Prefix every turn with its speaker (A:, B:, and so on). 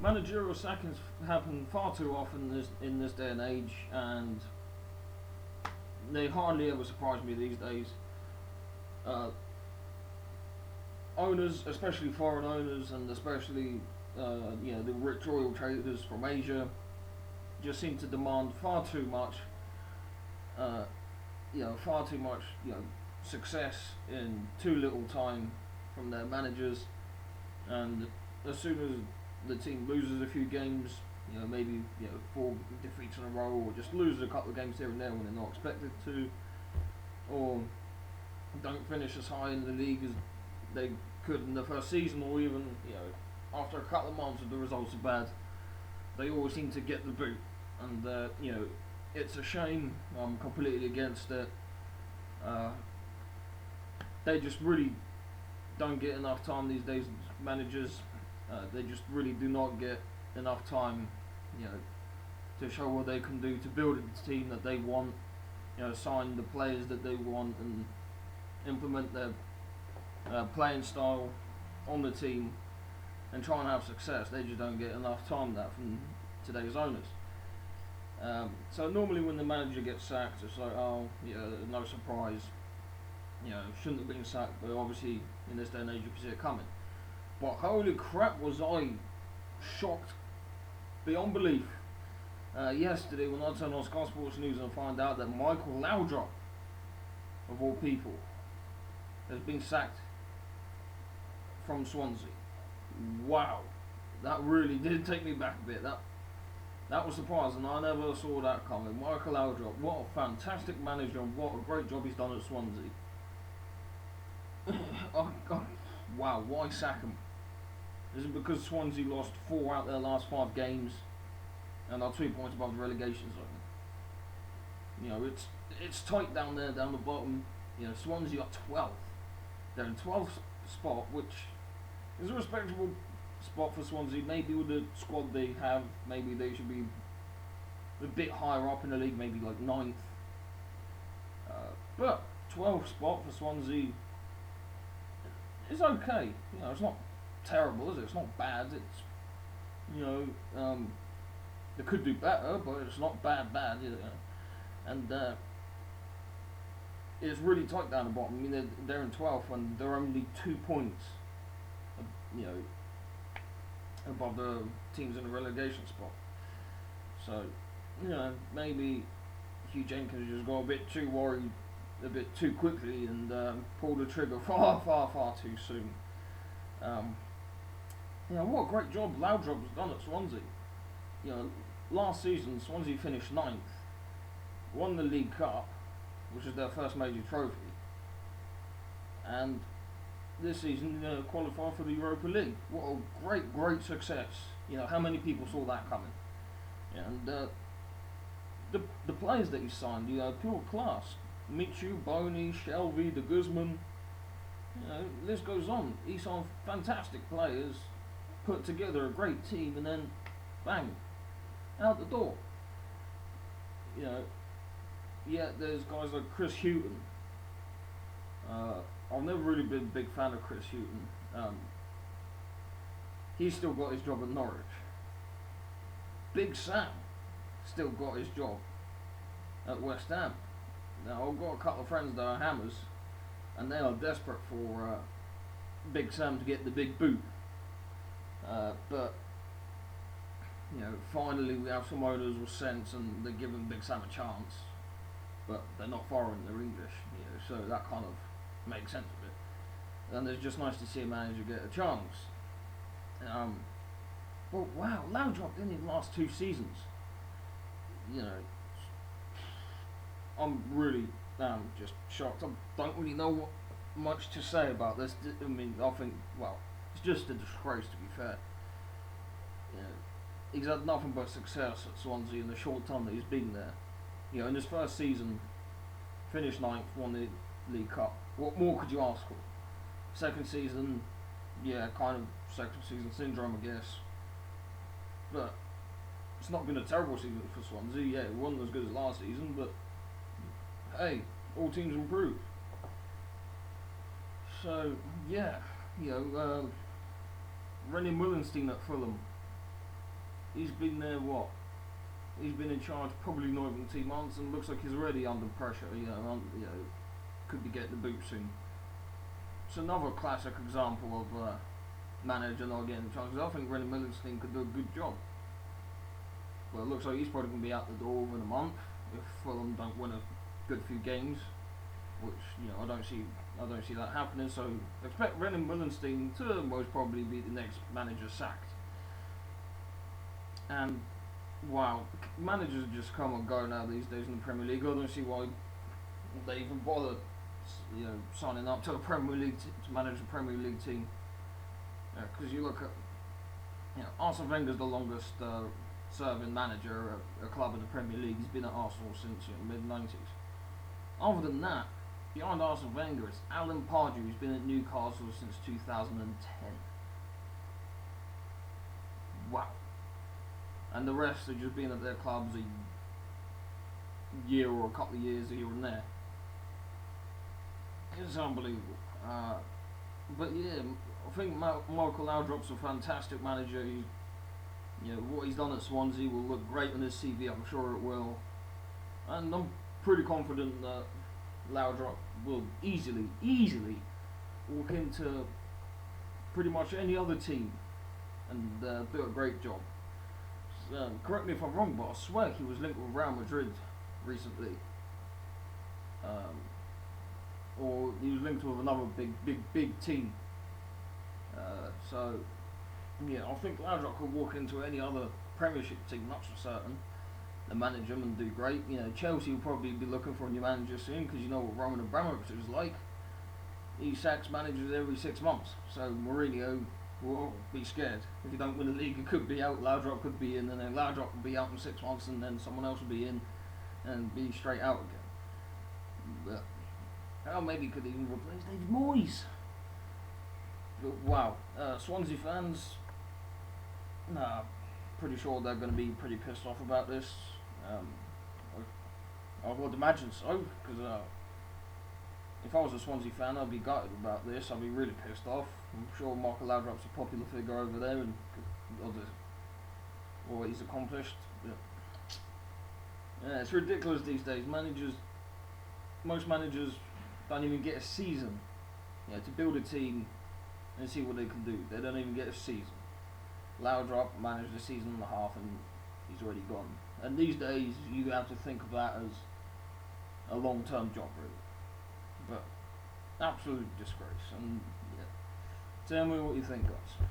A: managerial sackings happen far too often in this day and age, and they hardly ever surprise me these days. Uh, Owners, especially foreign owners, and especially the rich oil traders from Asia, just seem to demand far too much. Uh, far too much. Success in too little time from their managers, and as soon as the team loses a few games, maybe 4 defeats in a row, or just loses a couple of games here and there when they're not expected to, or don't finish as high in the league as they could in the first season, or even after a couple of months if the results are bad, they always seem to get the boot, and it's a shame. I'm completely against it. They just really don't get enough time these days. Managers, they just really do not get enough time, to show what they can do to build a team that they want, sign the players that they want, and implement their playing style on the team and try and have success. They just don't get enough time that from today's owners. So normally when the manager gets sacked, it's like, oh, no surprise. Shouldn't have been sacked, but obviously in this day and age you can see it coming. But holy crap, was I shocked beyond belief yesterday when I turned on Sky Sports News and found out that Michael Laudrup, of all people, has been sacked from Swansea. Wow, that really did take me back a bit. That was surprising. I never saw that coming. Michael Laudrup, what a fantastic manager, and what a great job he's done at Swansea. Oh God, wow, why sack him? Is it because Swansea lost 4 out of their last 5 games and are 2 points above the relegation zone? It's tight down there, down the bottom. Swansea are 12th. They're in 12th spot, which is a respectable spot for Swansea. Maybe with the squad they have, maybe they should be a bit higher up in the league, maybe like 9th. But 12th spot for Swansea is okay. It's not terrible, is it? It's not bad. It's they could do better, but it's not bad, and it's really tight down the bottom. I mean, they're in 12th and they're only 2 points, above the teams in the relegation spot. So, maybe Hugh Jenkins just got a bit too worried, a bit too quickly, and pulled the trigger far too soon. What a great job Laudrup has done at Swansea. Last season Swansea finished 9th, won the League Cup, which is their first major trophy, and this season qualified for the Europa League. What a great success. How many people saw that coming? And the players that he signed, pure class. Michu, Boney, Shelby, De Guzman, list goes on. He signed fantastic players, put together a great team, and then bang, out the door. Yet there's guys like Chris Hughton. I've never really been a big fan of Chris Hughton. He's still got his job at Norwich. Big Sam still got his job at West Ham. Now, I've got a couple of friends that are Hammers, and they are desperate for Big Sam to get the big boot. But finally we have some owners with sense, and they're giving Big Sam a chance. But they're not foreign, they're English, so that kind of makes sense of it. And it's just nice to see a manager get a chance. But wow, Laudrup didn't even last 2 seasons. I'm really just shocked. I don't really know what much to say about this. I mean, I think, well, it's just a disgrace, to be fair. He's had nothing but success at Swansea in the short time that he's been there. In his first season, finished 9th, won the League Cup. What more could you ask for? Second season, kind of second season syndrome, I guess. But it's not been a terrible season for Swansea. It wasn't as good as last season, but hey, all teams improve. So Rennie Willenstein at Fulham. he's been there what? He's been in charge probably not even 2 months, and looks like he's already under pressure. Could be getting the boot soon. It's another classic example of manager not getting in charge. I think Rennie Millenstein could do a good job. Well, it looks like he's probably going to be out the door within a month if Fulham don't win a good few games, which I don't see that happening. So expect Rennie Millenstein to most probably be the next manager sacked. And wow, managers just come and go now these days in the Premier League. I don't see why they even bother, signing up to a Premier League to manage a Premier League team. Because you look at, Arsene Wenger's the longest serving manager at a club in the Premier League. He's been at Arsenal since mid-90s. Other than that, behind Arsene Wenger, it's Alan Pardew, who's been at Newcastle since 2010. Wow. And the rest have just been at their clubs a year or a couple of years here and there. It's unbelievable. But yeah, I think Michael Laudrup's a fantastic manager. What he's done at Swansea will look great on his CV, I'm sure it will. And I'm pretty confident that Laudrup will easily walk into pretty much any other team and do a great job. Correct me if I'm wrong, but I swear he was linked with Real Madrid recently. Or he was linked with another big team. So, I think Laudrup could walk into any other Premiership team, that's for certain, and manage them and do great. Chelsea will probably be looking for a new manager soon, because you know what Roman Abramovich is like. He sacks managers every 6 months, so Mourinho will be scared. If you don't win the league, it could be out, Laudrup could be in, and then Laudrup will be out in 6 months, and then someone else will be in and be straight out again. But maybe he could even replace David Moyes. But wow, Swansea fans, pretty sure they're going to be pretty pissed off about this. I would imagine so, because if I was a Swansea fan, I'd be gutted about this. I'd be really pissed off. I'm sure Michael Laudrup's a popular figure over there, and what he's accomplished. Yeah, it's ridiculous these days. Most managers don't even get a season, to build a team and see what they can do. They don't even get a season. Laudrup managed a season and a half, and he's already gone. And these days, you have to think of that as a long-term job, really. But absolute disgrace. And tell me what you think, guys.